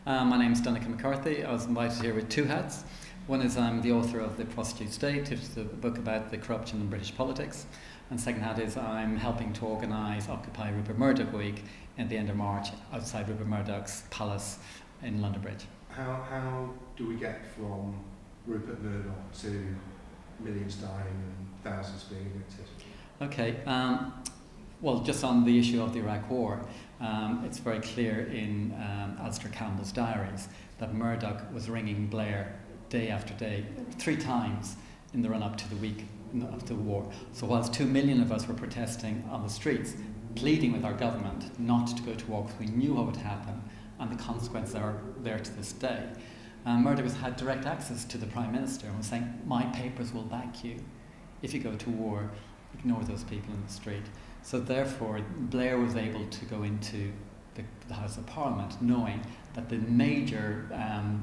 My name's Donnachadh McCarthy. I was invited here with two hats. One is I'm the author of The Prostitute State, which is a book about the corruption in British politics. And second hat is I'm helping to organise Occupy Rupert Murdoch Week at the end of March outside Rupert Murdoch's palace in London Bridge. How do we get from Rupert Murdoch to millions dying and thousands being evicted? Okay, well, just on the issue of the Iraq War, it's very clear in Alistair Campbell's diaries that Murdoch was ringing Blair day after day, 3 times in the run-up to the week of the war. So whilst 2 million of us were protesting on the streets, pleading with our government not to go to war because we knew what would happen, and the consequences are there to this day, Murdoch has had direct access to the Prime Minister and was saying, my papers will back you. If you go to war, ignore those people in the street. So therefore, Blair was able to go into the House of Parliament knowing that the major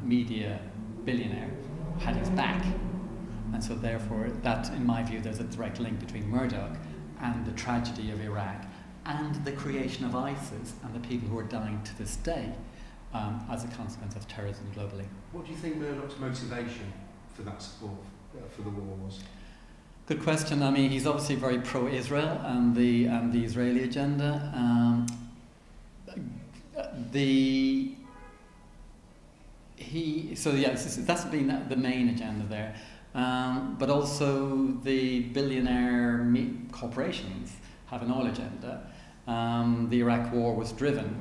media billionaire had his back. And so therefore, that, in my view, there's a direct link between Murdoch and the tragedy of Iraq and the creation of ISIS and the people who are dying to this day as a consequence of terrorism globally. What do you think Murdoch's motivation for that support for the war was? Good question. I mean, he's obviously very pro-Israel and the Israeli agenda. That's been the main agenda there. But also the billionaire corporations have an oil agenda. The Iraq War was driven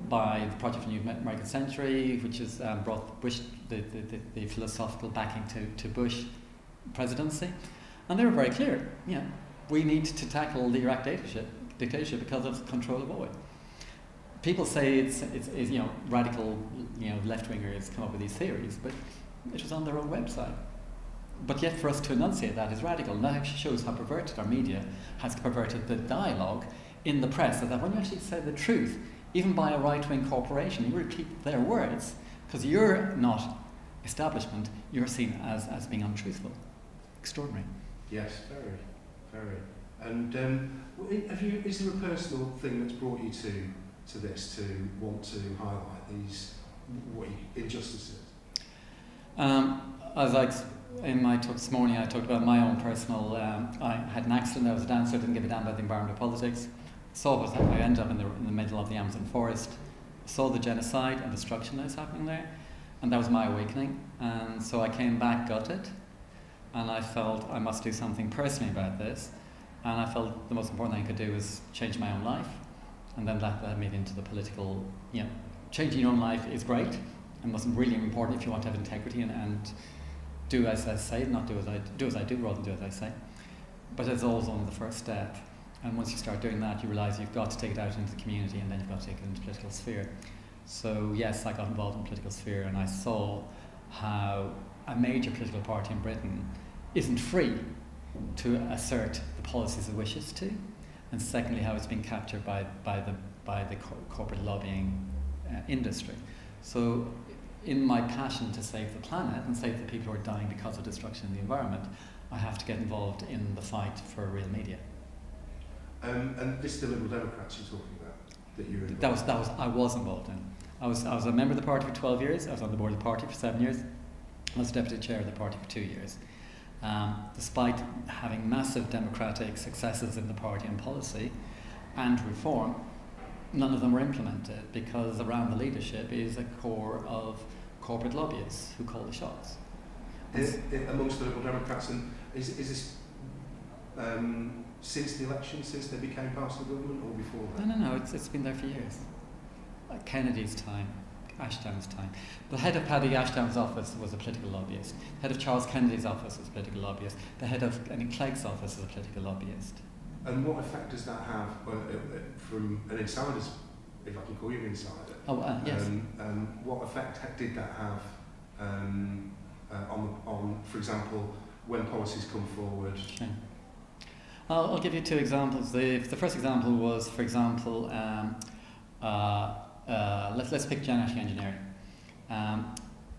by the Project for the New American Century, which has brought Bush the philosophical backing to Bush presidency. And they were very clear, we need to tackle the Iraq dictatorship because of control of oil. People say it's radical, left-wingers come up with these theories, but it was on their own website. But yet for us to enunciate that is radical, and that actually shows how perverted our media has perverted the dialogue in the press, so that when you actually say the truth, even by a right-wing corporation, you repeat their words, because you're not establishment, you're seen as being untruthful. Extraordinary. Yes, very, very. And is there a personal thing that's brought you to this, to want to highlight these injustices? In my talk this morning, I talked about my own personal. I had an accident. I was a dancer. Didn't give a damn about the environment or politics. Saw what I ended up in the middle of the Amazon forest. Saw the genocide and destruction that was happening there, and that was my awakening. And so I came back gutted. And I felt I must do something personally about this. And I felt the most important thing I could do was change my own life. And then that led me into the political, changing your own life is great and wasn't really important if you want to have integrity and do as I say, not do as I do rather than do as I say. But it's always only the first step. And once you start doing that, you realise you've got to take it out into the community and then you've got to take it into the political sphere. So yes, I got involved in the political sphere and I saw how a major political party in Britain isn't free to assert the policies it wishes to, and secondly how it's been captured by the corporate lobbying industry. So in my passion to save the planet and save the people who are dying because of destruction in the environment, I have to get involved in the fight for real media. And this is the Liberal Democrats you're talking about, that you're involved I was involved in. I was a member of the party for 12 years, I was on the board of the party for 7 years, I was deputy chair of the party for 2 years. Despite having massive democratic successes in the party and policy and reform, none of them were implemented because around the leadership is a core of corporate lobbyists who call the shots. Amongst the Liberal Democrats, and is this since the election, since they became part of the government, or before that? No, it's been there for years. Like Kennedy's time, Ashdown's time. The head of Paddy Ashdown's office was a political lobbyist. The head of Charles Kennedy's office was a political lobbyist. The head of Clegg's office was a political lobbyist. And what effect does that have from an insider's, if I can call you an insider? Yes. What effect did that have on, for example, when policies come forward? Sure. I'll give you 2 examples. The first example was, for example, let's pick genetic engineering. I'm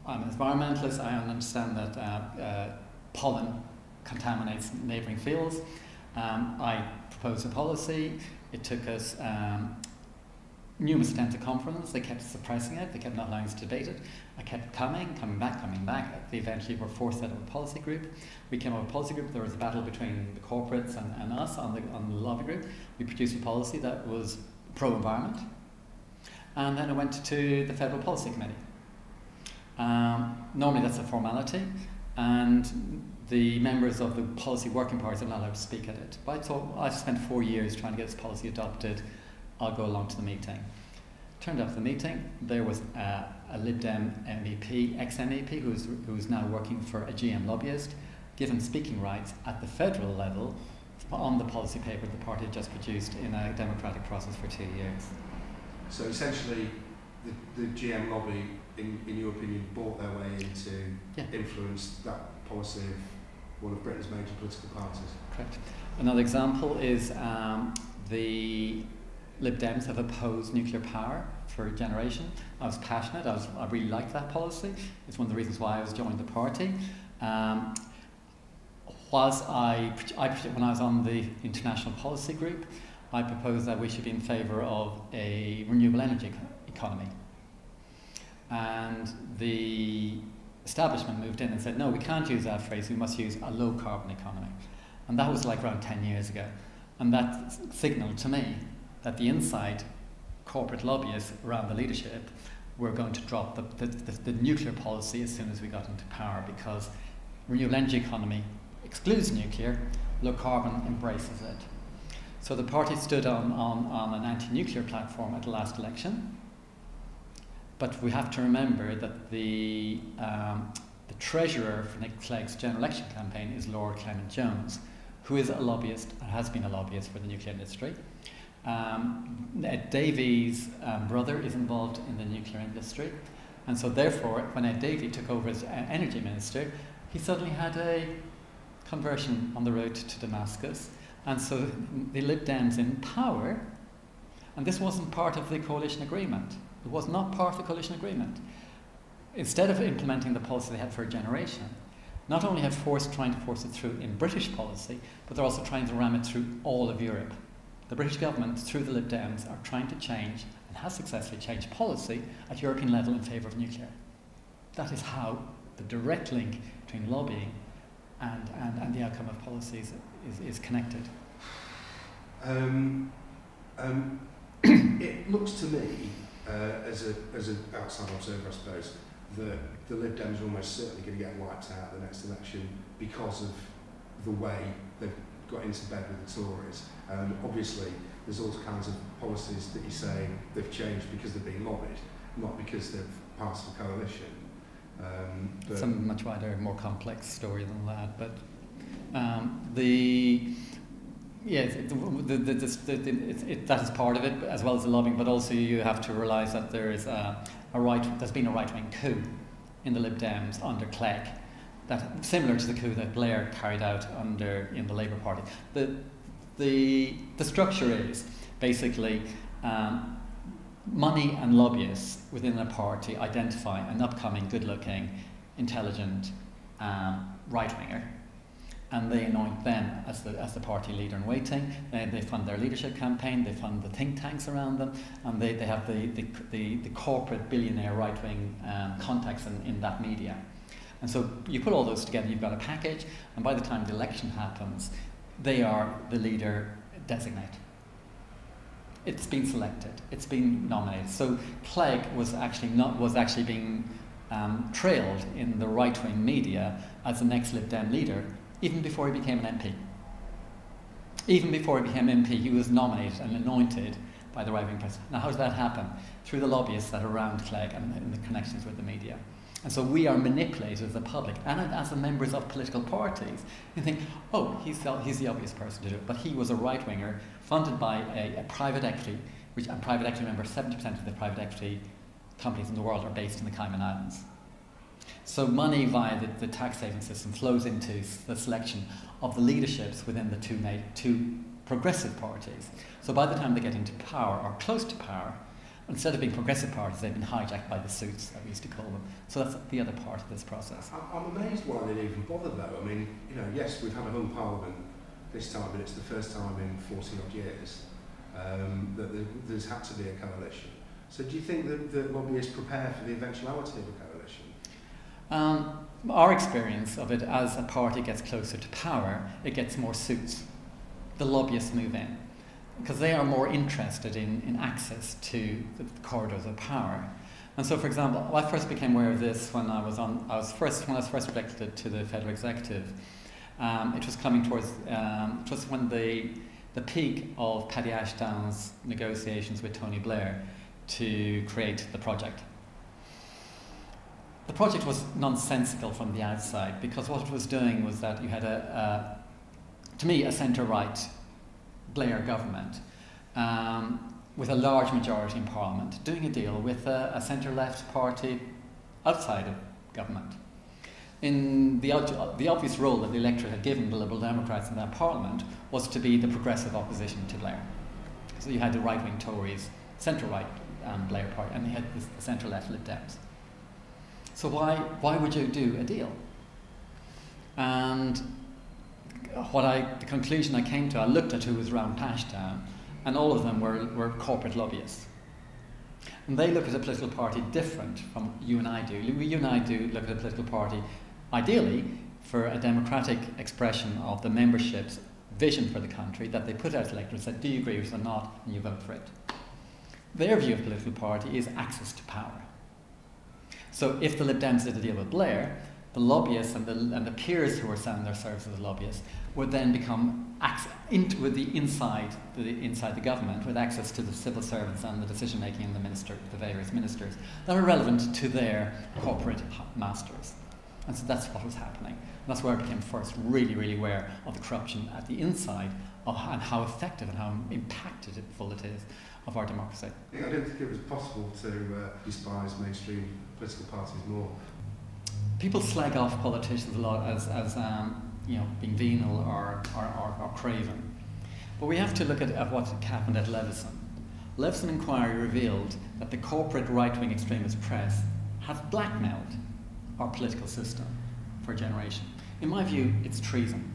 an environmentalist. I understand that pollen contaminates neighbouring fields. I proposed a policy. It took us numerous attempts at conference. They kept suppressing it. They kept not allowing us to debate it. I kept coming back. They eventually were forced out of a policy group. We came up with a policy group. There was a battle between the corporates and us on the lobby group. We produced a policy that was pro-environment. And then it went to the Federal Policy Committee. Normally that's a formality, and the members of the policy working parties are not allowed to speak at it. But I thought, I've spent 4 years trying to get this policy adopted, I'll go along to the meeting. Turned up to the meeting, there was a Lib Dem MEP, ex-MEP, who's now working for a GM lobbyist, given speaking rights at the federal level on the policy paper the party had just produced in a democratic process for 2 years. So essentially, the GM lobby, in your opinion, bought their way into influence that policy of one of Britain's major political parties? Correct. Another example is the Lib Dems have opposed nuclear power for a generation. I was passionate. I really liked that policy. It's one of the reasons why I was joined the party. Whilst when I was on the international policy group, I proposed that we should be in favour of a renewable energy economy. And the establishment moved in and said, no, we can't use that phrase, we must use a low carbon economy. And that was like around 10 years ago. And that signalled to me that the inside corporate lobbyists around the leadership were going to drop the nuclear policy as soon as we got into power, because renewable energy economy excludes nuclear, low carbon embraces it. So the party stood on an anti-nuclear platform at the last election. But we have to remember that the treasurer for Nick Clegg's general election campaign is Lord Clement Jones, who is a lobbyist and has been a lobbyist for the nuclear industry. Ed Davies' brother is involved in the nuclear industry, and so therefore when Ed Davey took over as energy minister, he suddenly had a conversion on the road to Damascus, and so the Lib Dems in power, and this wasn't part of the coalition agreement. It was not part of the coalition agreement. Instead of implementing the policy they had for a generation, not only have trying to force it through in British policy, but they're also trying to ram it through all of Europe. The British government, through the Lib Dems, are trying to change, and has successfully changed policy at European level in favour of nuclear. That is how the direct link between lobbying and the outcome of policies is connected. It looks to me, as an outside observer, I suppose, that the Lib Dems are almost certainly going to get wiped out at the next election because of the way they've got into bed with the Tories. Obviously, there's all kinds of policies that you say they've changed because they've been lobbied, not because they're part of a coalition. It's a much wider, more complex story than that. But that is part of it, as well as the lobbying. But also, you have to realise that there is there's been a right-wing coup in the Lib Dems under Clegg, that similar to the coup that Blair carried out in the Labour Party. The structure is basically money and lobbyists within a party identify an upcoming, good-looking, intelligent right-winger, and they anoint them as the party leader in waiting. They fund their leadership campaign, they fund the think tanks around them, and they have the corporate billionaire right-wing contacts in that media. And so you put all those together, you've got a package, and by the time the election happens, they are the leader designate. It's been selected, it's been nominated. So Clegg was actually being trailed in the right-wing media as the next Lib Dem leader, even before he became an MP. Even before he became MP, he was nominated and anointed by the right-wing press. Now, how does that happen? Through the lobbyists that are around Clegg and the connections with the media. And so we are manipulated as the public and as the members of political parties. You think, oh, he's the obvious person to do it, but he was a right-winger funded by a private equity, and private equity, remember, 70% of the private equity companies in the world are based in the Cayman Islands. So money via the tax saving system flows into the selection of the leaderships within the two progressive parties. So by the time they get into power or close to power, instead of being progressive parties, they've been hijacked by the suits, that we used to call them. So that's the other part of this process. I'm amazed why they'd even bother, though. I mean, yes, we've had a hung parliament this time, but it's the first time in 40 odd years. that there's had to be a coalition. So do you think that lobbyists prepare for the eventuality of a coalition? Our experience of it, as a party gets closer to power, it gets more suits. The lobbyists move in because they are more interested in access to the corridors of power. And so, for example, I first became aware of this when I was first elected to the federal executive. It was coming towards it was when the peak of Paddy Ashdown's negotiations with Tony Blair to create the project. The project was nonsensical from the outside because what it was doing was that you had to me, a centre-right Blair government with a large majority in Parliament doing a deal with a centre-left party outside of government. In the obvious role that the electorate had given the Liberal Democrats in that Parliament was to be the progressive opposition to Blair. So you had the right-wing Tories, centre-right Blair party, and you had the centre-left Lib Dems. So why would you do a deal? And the conclusion I came to, I looked at who was around Ashdown, and all of them were corporate lobbyists. And they look at a political party different from you and I do. You and I do look at a political party, ideally, for a democratic expression of the membership's vision for the country that they put out to electorate and said, do you agree with it or not, and you vote for it. Their view of a political party is access to power. So if the Lib Dems did a deal with Blair, the lobbyists and the peers who were selling their services as lobbyists would then become inside the government with access to the civil servants and the decision making and the various ministers that are relevant to their corporate masters. And so that's what was happening. And that's where I became first really, really aware of the corruption at the inside and how effective and how impactful it is of our democracy. I don't think it was possible to despise mainstream political parties more. People slag off politicians a lot as being venal or craven. But we have to look at what happened at Leveson. Leveson Inquiry revealed that the corporate right-wing extremist press has blackmailed our political system for a generation. In my view, it's treason.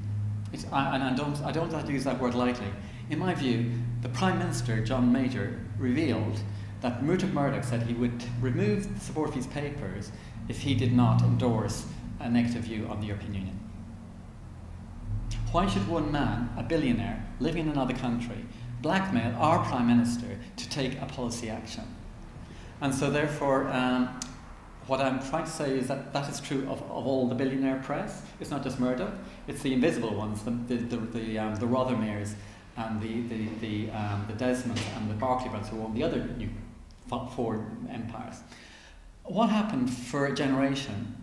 I don't like to use that word lightly. In my view, the Prime Minister, John Major, revealed that Rupert Murdoch said he would remove the support of his papers if he did not endorse a negative view on the European Union. Why should one man, a billionaire, living in another country, blackmail our Prime Minister to take a policy action? And so therefore, what I'm trying to say is that that is true of all the billionaire press. It's not just Murdoch, it's the invisible ones, the Rothermeres and the Desmonds and the Barclay brothers who own the other new four empires. What happened for a generation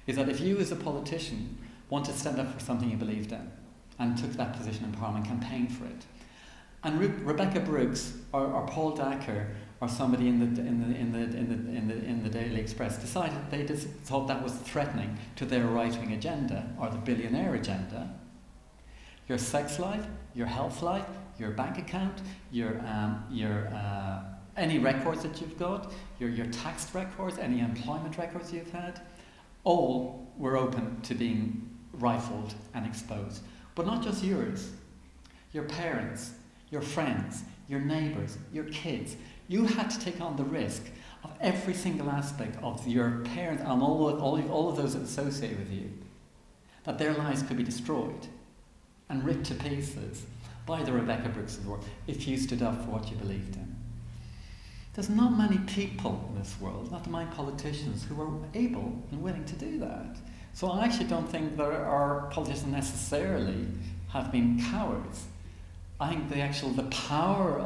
is that if you as a politician want to stand up for something you believed in and took that position in Parliament, campaigned for it, and Rebecca Brooks or Paul Dacker or somebody in the Daily Express decided they just thought that was threatening to their right-wing agenda or the billionaire agenda, your sex life, your health life, your bank account, your any records that you've got, your tax records, any employment records you've had, all were open to being rifled and exposed. But not just yours, your parents, your friends, your neighbours, your kids. You had to take on the risk of every single aspect of your parents and all of those associated with you, that their lives could be destroyed and ripped to pieces by the Rebecca Brooks of the world if you stood up for what you believed in. There's not many people in this world, not many politicians, who are able and willing to do that. So I actually don't think that our politicians necessarily have been cowards. I think the power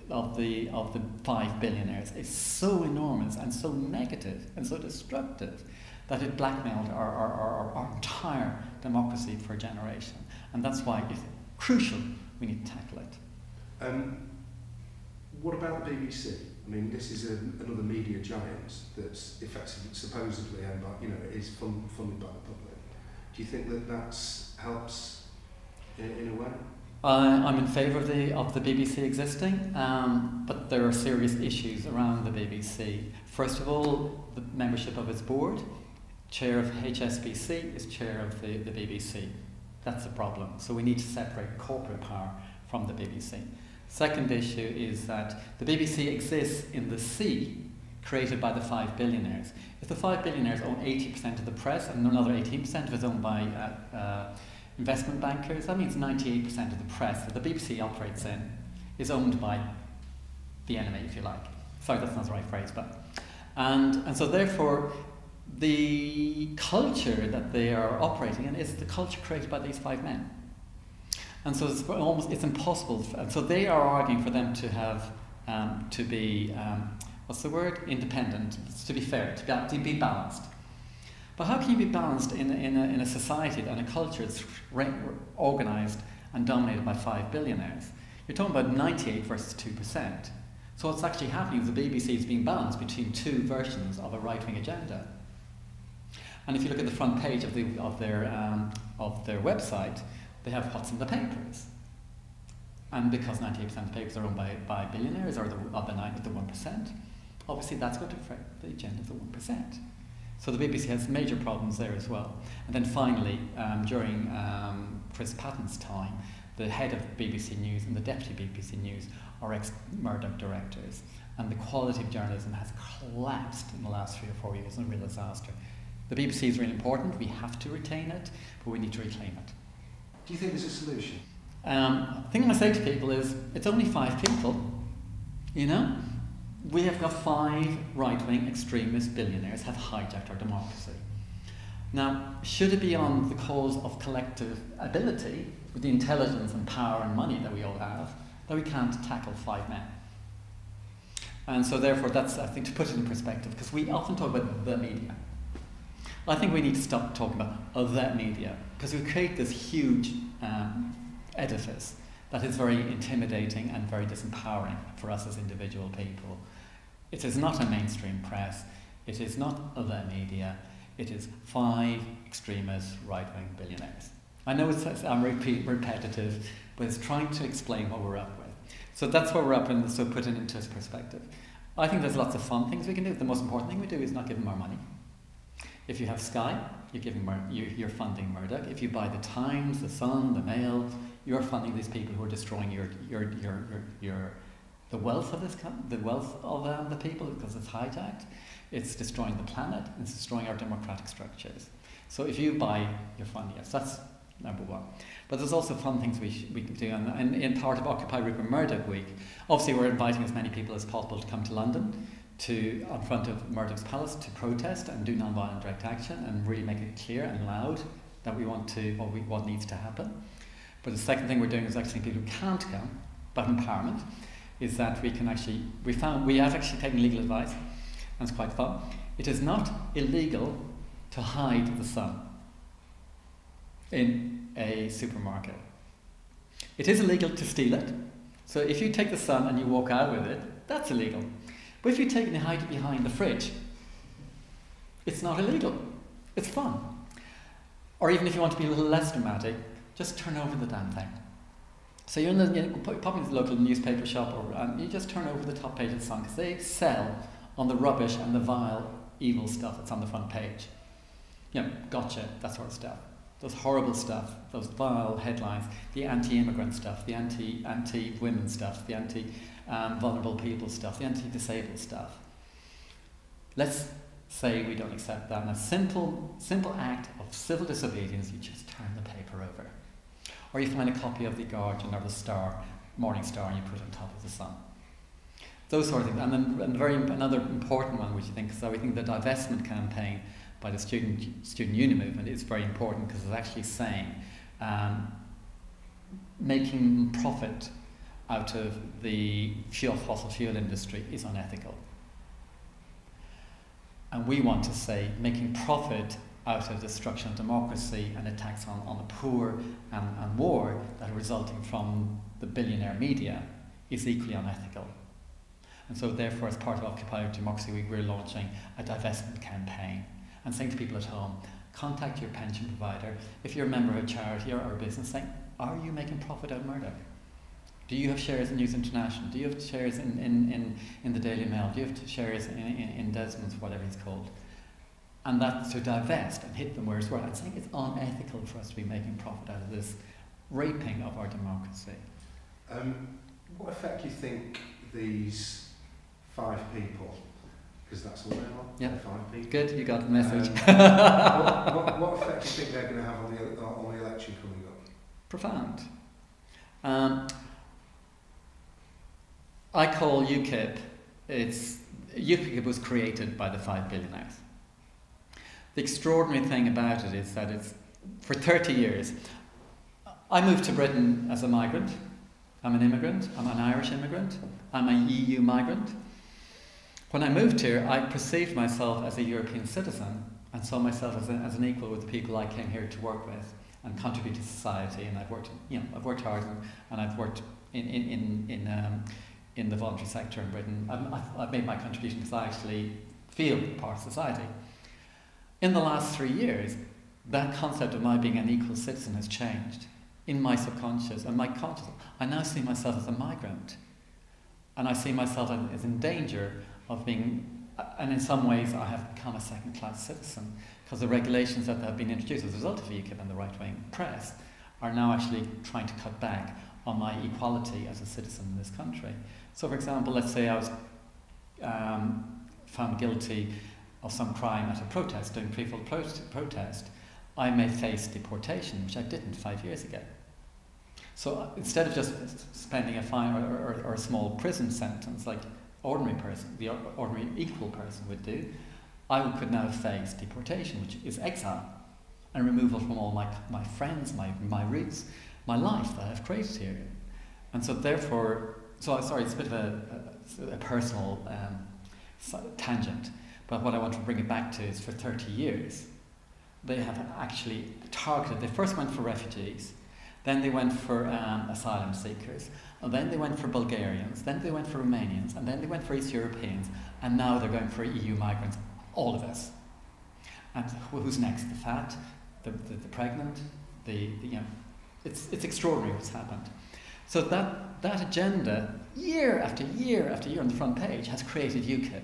of the 5 billionaires is so enormous and so negative and so destructive that it blackmailed our entire democracy for a generation. And that's why it's crucial we need to tackle it. What about the BBC? I mean, this is another media giant that's effectively, supposedly owned by, is funded by the public. Do you think that helps in a way? I'm in favour of the BBC existing, but there are serious issues around the BBC. First of all, the membership of its board. Chair of HSBC is chair of the BBC. That's a problem. So we need to separate corporate power from the BBC. Second issue is that the BBC exists in the sea created by the 5 billionaires. If the 5 billionaires own 80% of the press and another 18% of it is owned by investment bankers, that means 98% of the press that the BBC operates in is owned by the enemy, if you like. Sorry, that's not the right phrase, but... And so therefore, the culture that they are operating in is the culture created by these 5 men. And so it's impossible. And so they are arguing for them to have, to be, what's the word? Independent, to be fair, to be balanced. But how can you be balanced in a society and a culture that's organised and dominated by 5 billionaires? You're talking about 98 versus 2%. So what's actually happening is the BBC is being balanced between 2 versions of a right-wing agenda. And if you look at the front page of their website, they have what's in the papers. And because 98% of the papers are owned by billionaires or the 1%, obviously that's going to affect the agenda of the 1%. So the BBC has major problems there as well. And then finally, during Chris Patton's time, the head of BBC News and the deputy BBC News are ex-Murdoch directors. And the quality of journalism has collapsed in the last 3 or 4 years. It's a real disaster. The BBC is really important. We have to retain it, but we need to reclaim it. Do you think there's a solution? The thing I say to people is, it's only 5 people, you know? We have got 5 right-wing extremist billionaires have hijacked our democracy. Now, should it be on the cause of collective ability, with the intelligence and power and money that we all have, that we can't tackle 5 men? And so therefore, that's, I think, to put it in perspective, because we often talk about the media. I think we need to stop talking about the media, because we create this huge edifice that is very intimidating and very disempowering for us as individual people. It is not a mainstream press, it is not the media, it is 5 extremist right-wing billionaires. I know I'm repetitive, but it's trying to explain what we're up with. So that's what we're up in, so put it into perspective. I think there's lots of fun things we can do. The most important thing we do is not give them our money. If you have Sky, you're funding Murdoch. If you buy the Times, the Sun, the Mail, you're funding these people who are destroying the wealth of the people, because it's hijacked. It's destroying the planet. It's destroying our democratic structures. So if you buy, you're funding us. That's number one. But there's also fun things we can do. And in part of Occupy Rupert Murdoch Week, obviously we're inviting as many people as possible to come to London, in front of Murdoch's Palace, to protest and do non-violent direct action and really make it clear and loud that we want to, what needs to happen. But the second thing we're doing is actually people who can't come, but empowerment, is that we have actually taken legal advice, and it's quite fun. It is not illegal to hide the sun in a supermarket. It is illegal to steal it. So if you take the sun and you walk out with it, that's illegal. But if you take it and hide it behind the fridge, it's not illegal. It's fun. Or even if you want to be a little less dramatic, just turn over the damn thing. So you're pop into the local newspaper shop, or you just turn over the top page of the Sun, because they excel on the rubbish and the vile, evil stuff that's on the front page. You know, gotcha, that sort of stuff. Those horrible stuff, those vile headlines, the anti-immigrant stuff, the anti-women stuff, the anti-vulnerable people stuff, the anti-disabled stuff. Let's say we don't accept that. And a simple act of civil disobedience, you just turn the paper over. Or you find a copy of The Guardian or The Star, Morning Star, and you put it on top of the Sun. Those sort of things. And then another important one, which I think, so we think the divestment campaign by the student union movement is very important, because it's actually saying making profit out of the fossil fuel industry is unethical. And we want to say making profit out of destruction of democracy and attacks on the poor and war that are resulting from the billionaire media is equally unethical. And so therefore, as part of Occupy Democracy Week, we're launching a divestment campaign and saying to people at home, contact your pension provider. If you're a member of a charity or a business, saying, are you making profit out of Murdoch? Do you have shares in News International? Do you have shares in the Daily Mail? Do you have shares in Desmond's, whatever he's called? And that's to divest and hit them where it's right. I'm saying it's unethical for us to be making profit out of this raping of our democracy. What effect do you think these 5 people, because that's all they are, yeah. 5 people. Good, you got the message. What effect do you think they're going to have on the election coming up? Profound. I call UKIP, UKIP was created by the 5 billionaires. The extraordinary thing about it is that it's, for 30 years, I moved to Britain as a migrant. I'm an immigrant, I'm an Irish immigrant, I'm an EU migrant. When I moved here, I perceived myself as a European citizen and saw myself as an equal with the people I came here to work with and contribute to society. And I've worked hard and I've worked in the voluntary sector in Britain. I've made my contribution because I actually feel part of society. In the last 3 years, that concept of my being an equal citizen has changed in my subconscious and my conscious. I now see myself as a migrant, and I see myself as in danger of being, and in some ways I have become a second-class citizen because the regulations that have been introduced as a result of UKIP and the right-wing press are now actually trying to cut back on my equality as a citizen in this country. So, for example, let's say I was found guilty of some crime at a protest, doing peaceful protest, I may face deportation, which I didn't 5 years ago. So instead of just spending a fine or a small prison sentence like the ordinary equal person would do, I could now face deportation, which is exile and removal from all my friends, my roots, my life that I've created here. And so therefore, sorry, it's a bit of a personal tangent, but what I want to bring it back to is for 30 years, they have actually targeted, they first went for refugees, then they went for asylum seekers, and then they went for Bulgarians, then they went for Romanians, and then they went for East Europeans, and now they're going for EU migrants, all of us. And who's next? The fat, the pregnant, it's extraordinary what's happened. So that agenda, year after year after year on the front page, has created UKIP.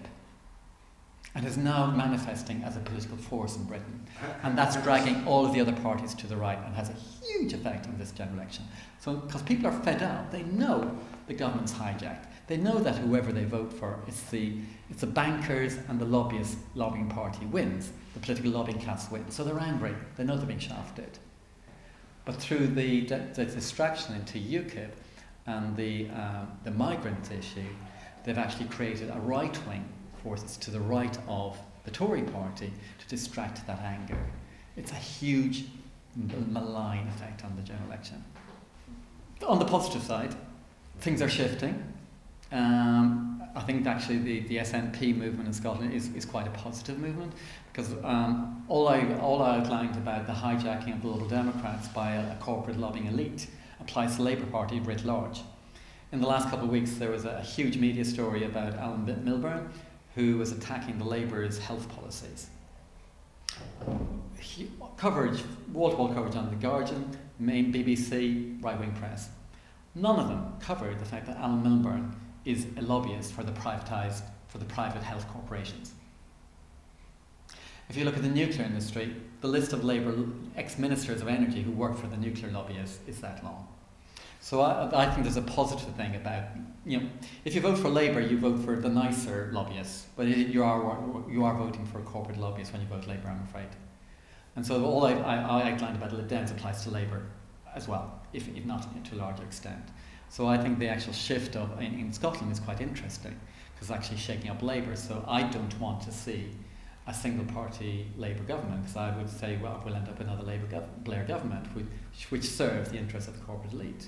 And is now manifesting as a political force in Britain. And that's dragging all of the other parties to the right and has a huge effect on this general election. So, because people are fed up, they know the government's hijacked. They know that whoever they vote for, it's the bankers and the lobbying party wins. The political lobbying class wins. So they're angry. They know they're being shafted. But through the distraction into UKIP and the migrant issue, they've actually created a right-wing forces to the right of the Tory party to distract that anger. It's a huge malign effect on the general election. On the positive side, things are shifting. I think actually the SNP movement in Scotland is quite a positive movement because all I outlined about the hijacking of the Liberal Democrats by a corporate lobbying elite applies to the Labour Party writ large. In the last couple of weeks there was a huge media story about Alan Milburn, who was attacking the Labour's health policies. Coverage, wall-to-wall coverage on The Guardian, main BBC, right-wing press. None of them covered the fact that Alan Milburn is a lobbyist for the private health corporations. If you look at the nuclear industry, the list of Labour ex-ministers of energy who work for the nuclear lobbyists is that long. So I think there's a positive thing about, if you vote for Labour, you vote for the nicer lobbyists, but you are voting for corporate lobbyists when you vote Labour, I'm afraid. And so all I outlined about Lib Dems applies to Labour as well, if not to a larger extent. So I think the actual shift in Scotland is quite interesting, because it's actually shaking up Labour. So I don't want to see a single-party Labour government, because I would say, well, we'll end up another Blair government, which serves the interests of the corporate elite.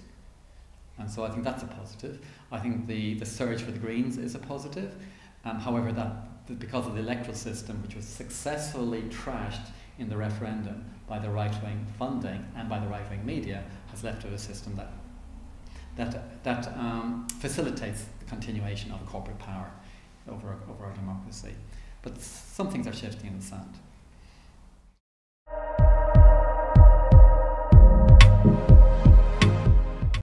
And so I think that's a positive. I think the surge for the Greens is a positive. However, because of the electoral system, which was successfully trashed in the referendum by the right-wing funding and by the right-wing media, has left to a system that facilitates the continuation of corporate power over our democracy. But some things are shifting in the sand.